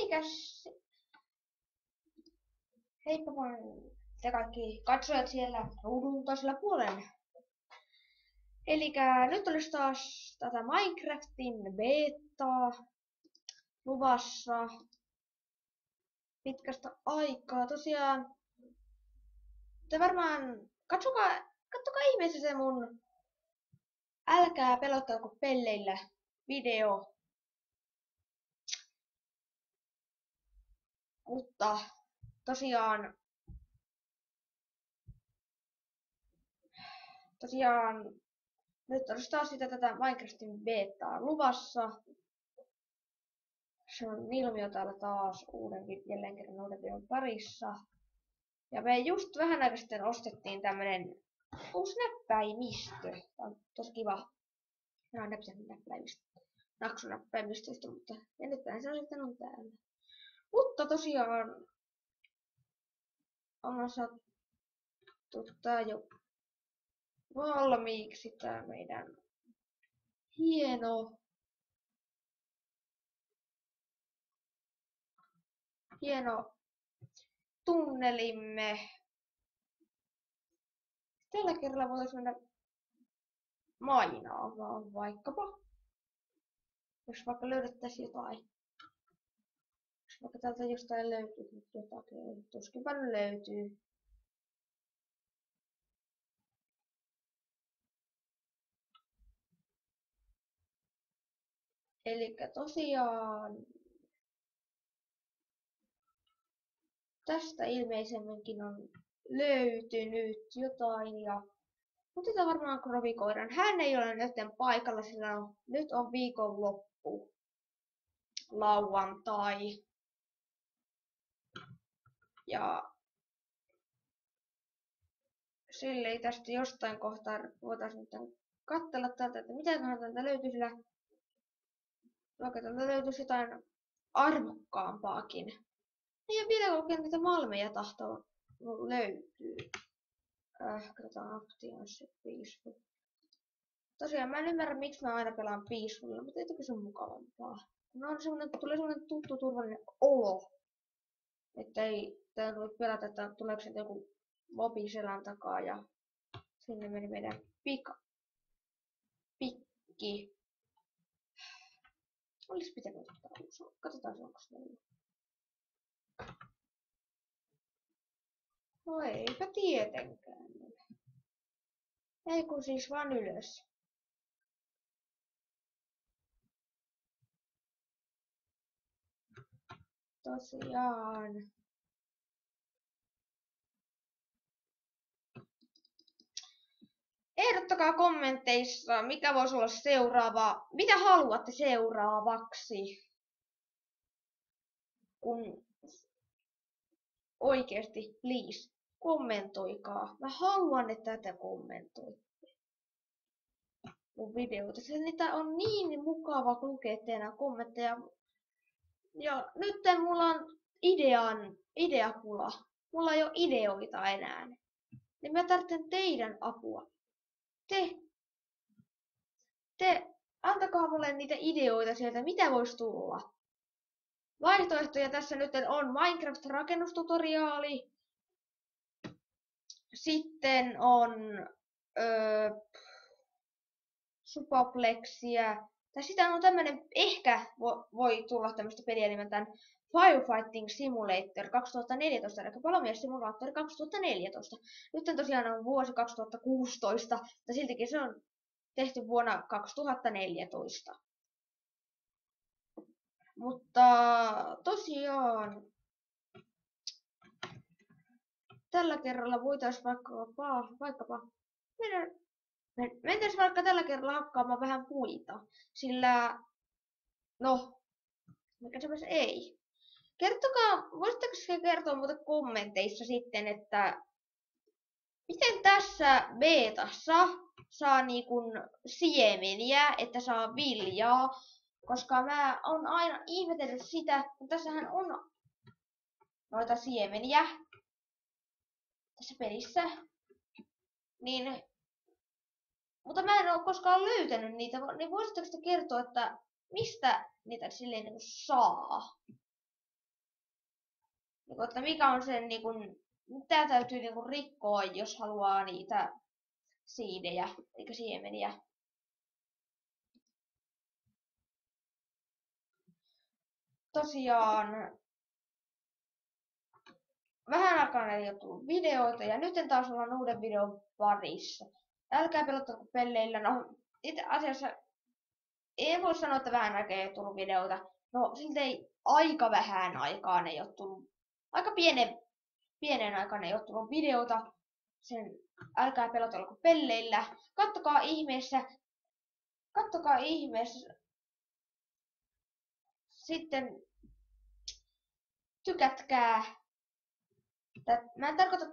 Elikäs, heippa vaan te kaikki katsojat siellä ruudun toisella puolella. Elikkä nyt olisi taas tätä Minecraftin betaa luvassa pitkästä aikaa. Tosiaan, te varmaan katsokaa ihmeessä se mun älkää pelottako pelleillä video. Mutta tosiaan nyt olisi taas sitä tätä Minecraftin betaa luvassa. Se on Nilmio täällä taas jälleen kerran uuden videon parissa. Ja me just vähän aikaa sitten ostettiin tämmönen uusi näppäimistö. Tää on tosi kiva. Nämä on naksunäppäimistöistä, mutta ja nyt se sitten on täällä. Mutta tosiaan on saatu tää jo valmiiksi tää meidän hieno tunnelimme. Tällä kerralla voitaisiin mennä mainaamaan vaikkapa. Jos vaikka löydettäisiin jotain. Jos vaikka täältä jostain löytyy jotakin, tuskinpä löytyy. Elikkä tosiaan tästä ilmeisemminkin on löytynyt jotain ja otetaan varmaan Krovikoiran. Hän ei ole nyt paikalla, sillä nyt on viikonloppu. Lauantai. Ja sille tästä jostain kohtaa voitaisiin katsella täältä, että mitä täältä löytyy, sillä vaikka täältä löytyisi jotain arvokkaampaakin. Ei ole vielä oikein niitä malmeja tahtoa löytyy. Katsotaan aktiivisesti Peaceful. Tosiaan mä en ymmärrä miksi mä aina pelaan Peacefulilla, mutta ei toki se on mukavampaa. No on tulee semmonen tuttu turvallinen olo. Että ei tää voi pelätä, että tuleeko sieltä joku mobi selän takaa ja sinne meni meidän pikki. Olis pitänyt ottaa uusi. Katsotaan onko se meillä. No eipä tietenkään. Ei kun siis vaan ylös. Tosiaan. Ehdottakaa kommenteissa, mikä voisi olla seuraava. Mitä haluatte seuraavaksi? Kun oikeesti, please, kommentoikaa. Mä haluan, että tätä kommentoitte. Mun videoita. Niitä on niin mukava lukea teidän kommentteja. Ja nyt mulla on ideapula. Mulla ei ole ideoita enää. Niin mä tarvitsen teidän apua. Te antakaa mulle niitä ideoita sieltä, mitä voisi tulla. Vaihtoehtoja tässä nyt on Minecraft-rakennustutoriaali. Sitten on Supaplexia. Tai sitten on tämmönen, ehkä voi tulla tämmöstä peliä nimeltään Firefighting Simulator 2014, eli palomies-simulaattori 2014. Nyt tosiaan on vuosi 2016, mutta siltikin se on tehty vuonna 2014. Mutta tosiaan tällä kerralla voitaisiin vaikkapa mentäisiin vaikka tällä kerralla hakkaamaan vähän puita, sillä no, mikä semmoisen ei. Kertokaa, voisitteko kertoa muuten kommenteissa sitten, että miten tässä betassa saa niinkun siemeniä, että saa viljaa, koska mä oon aina ihmetellyt sitä, kun tässähän on noita siemeniä tässä pelissä, niin mutta mä en oo koskaan löytänyt niitä, niin voisitteko kertoa, että mistä niitä silleen saa? Että mikä on sen niin kuin, mitä täytyy niin kuin rikkoa, jos haluaa niitä siidejä, eikä siemeniä. Tosiaan vähän aikaa ei ole tullut videoita ja nyt taas ollaan uuden videon parissa. Älkää pelottako pelleillä. No itse asiassa ei voi sanoa, että vähän aikaa ei ole tullut videoita. No silti aika vähän aikaan ei ole tullut. Aika pienen aikaan ei ole tullut videota. Sen älkää pelotellako pelleillä. Kattokaa ihmeessä. Sitten tykätkää. Mä en tarkoita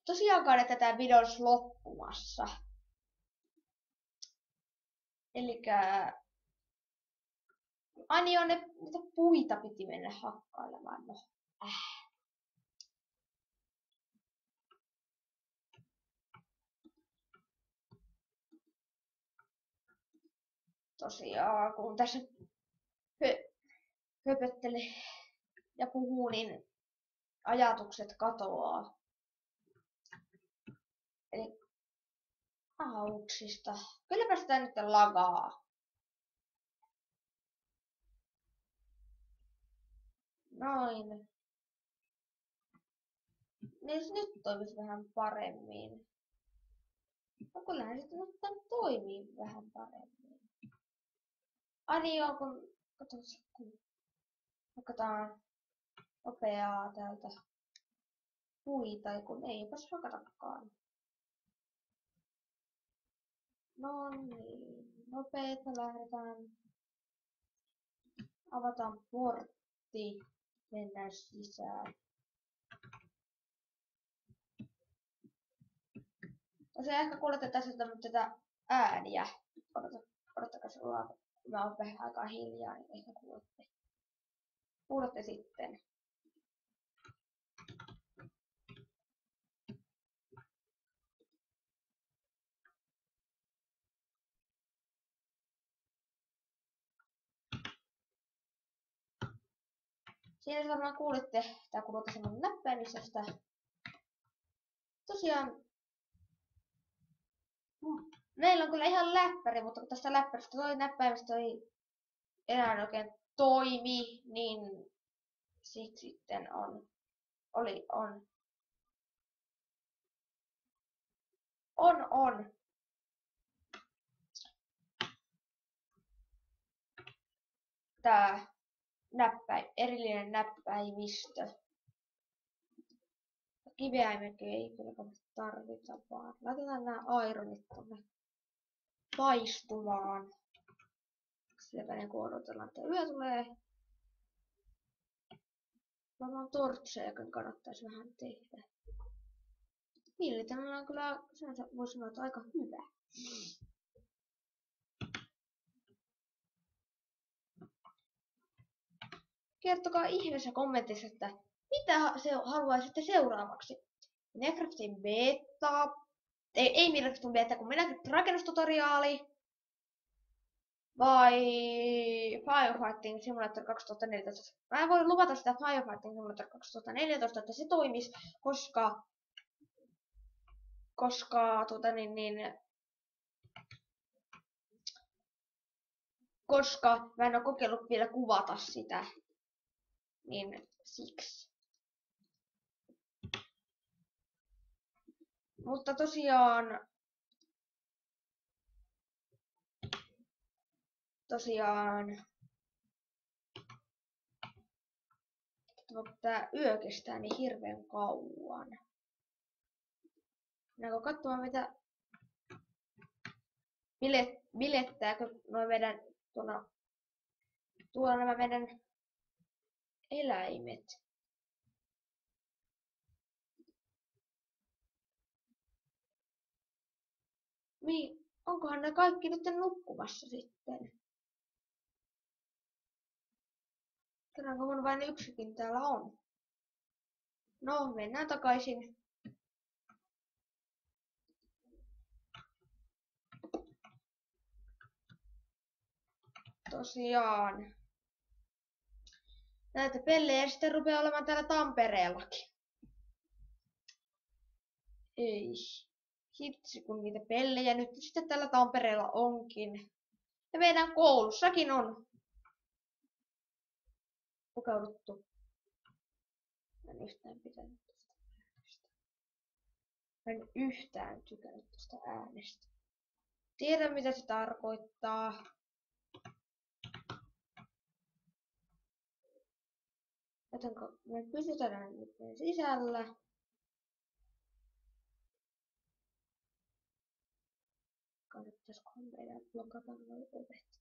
tosiaankaan, että tämä video olisi loppumassa. Elikkä Ani on niitä puita piti mennä hakkailemaan. No. Tosiaan, kun tässä höpöttelee ja puhuu, niin ajatukset katoaa. Eli auksista. Kylläpä sitä nyt lagaa. Noin. Niin nyt toimisi vähän paremmin. No kyllähän sitten nyt toimii vähän paremmin. Ani on kun... Hakataan nopeaa täältä puita, kun eipäs hakatakaan. No niin, nopeeta lähdetään. Avataan portti. Mennään sisään. Tosiaan ehkä kuulette tässä tätä ääniä. Odottakaa se ollaan. Mä oon vähän aikaa hiljaa, niin ehkä kuulette. Kuulette sitten. Siinä varmaan kuulitte, tää kuuluu mun näppäimisestä. Tosiaan, meillä on kyllä ihan läppäri, mutta kun tästä läppäristä toi näppäimistä ei enää oikein toimi, niin sitten on tää erillinen näppäimistö. Kiveäimekin ei kyllä tarvita, vaan laitetaan nämä ironit tonne paistumaan. Sieltä niin kun odotellaan, että yö tulee. Varmaan tortsejakin kannattaisi vähän tehdä. Millitänellä on kyllä, voi sanoa, että aika hyvä. Kertokaa ihmeessä kommentissa, että mitä haluaisitte seuraavaksi. Minecraftin beta, ei Minecraftin beta, kun Minecraft rakennustutoriaali, vai Firefighting Simulator 2014. Mä en voi luvata sitä Firefighting Simulator 2014, että se toimisi, koska mä en ole kokeillut vielä kuvata sitä, niin siksi. Mutta tosiaan tää yö kestää niin hirveän kauan. Mennäänkö katsomaan mitä bilettääkö noin meidän tuolla nämä meidän eläimet. Niin, onkohan ne kaikki nyt nukkumassa sitten? Kerranko mun vain yksikin täällä on? No, mennään takaisin. Tosiaan. näitä pellejä sitten rupeaa olemaan täällä Tampereellakin. Ei. Hitsi, kun niitä pellejä nyt sitten täällä Tampereella onkin. Ja meidän koulussakin on pukeuduttu. En yhtään pitänyt tästä äänestä. En yhtään tykännyt tästä äänestä. Tiedän mitä se tarkoittaa. Jotenka me pysytään nyt sisällä. Kannattaisikohan meidän blokata noi ovet?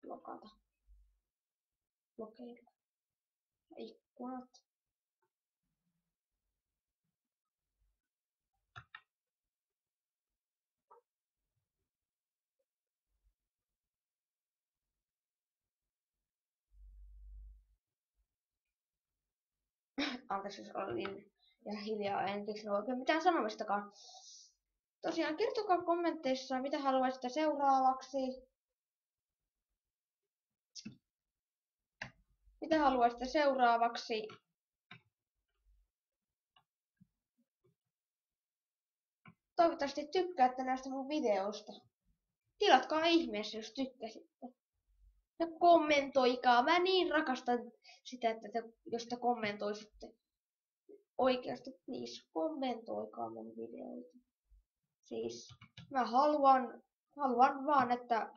Blokata. Blokeilla. Ja ikkunat. Anteeksi, jos olin ihan hiljaa, en keksinyt oikein mitään sanomistakaan. Tosiaan, kertokaa kommenteissa, mitä haluaisitte seuraavaksi. Mitä haluaisitte seuraavaksi? Toivottavasti tykkäätte näistä mun videoista. Tilatkaa ihmeessä, jos tykkäsitte. Ja kommentoikaa. Mä niin rakastan sitä, että jos te kommentoisitte. Oikeasti, please, kommentoikaa mun videoita. Siis, mä haluan vaan, että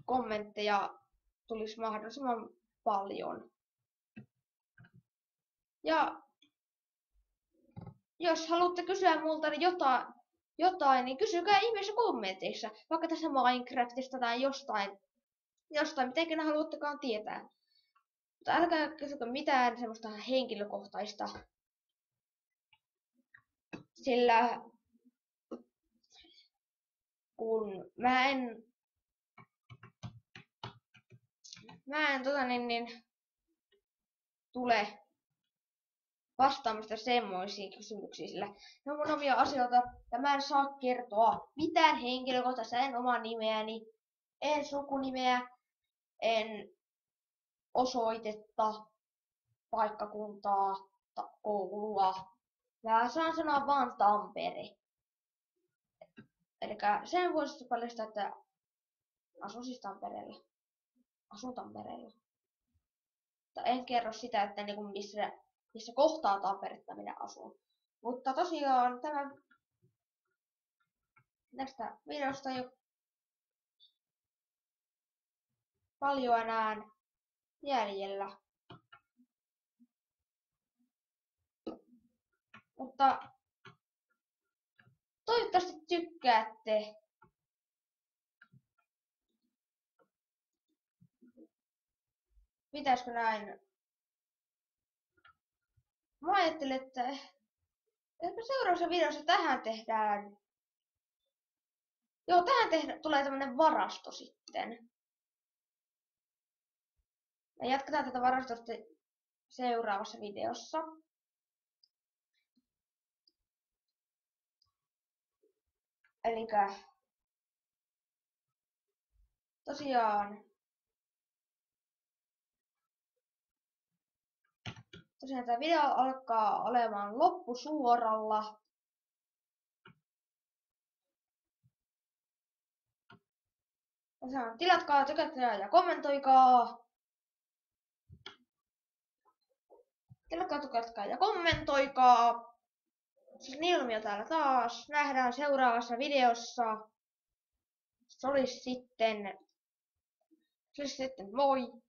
kommentteja tulisi mahdollisimman paljon. Ja jos haluatte kysyä multa jotain, niin kysykää ihmeessä kommenteissa. Vaikka tässä Minecraftista tai jostain mitä ikinä haluattekaan tietää. Mutta älkää kysykö mitään semmoista henkilökohtaista. Sillä kun mä en tule vastaamasta semmoisiin kysymyksiin, sillä ne on mun omia asioita ja mä en saa kertoa mitään henkilökohtaista, en omaa nimeäni, en sukunimeä, en osoitetta, paikkakuntaa, koulua. Mä saan sanoa vaan Tampere. Elikkä sen voisi paljastaa, että asun siis Tampereella. Asun Tampereella. Mutta en kerro sitä, että niinku missä kohtaa Tamperetta minä asun. Mutta tosiaan tästä videosta ei ole paljon enää jäljellä. Mutta toivottavasti tykkäätte. Pitäisikö näin? Mä ajattelin, että seuraavassa videossa tähän tehdään. Joo, tähän tulee tämmönen varasto sitten. Ja jatketaan tätä varastosta seuraavassa videossa. Elikkä tosiaan tämä video alkaa olemaan loppusuoralla. Tosiaan tilatkaa, tykätkää ja kommentoikaa. Tilatkaa, tykätkää ja kommentoikaa. Siis Nilmio täällä taas. Nähdään seuraavassa videossa. Se olisi sitten moi!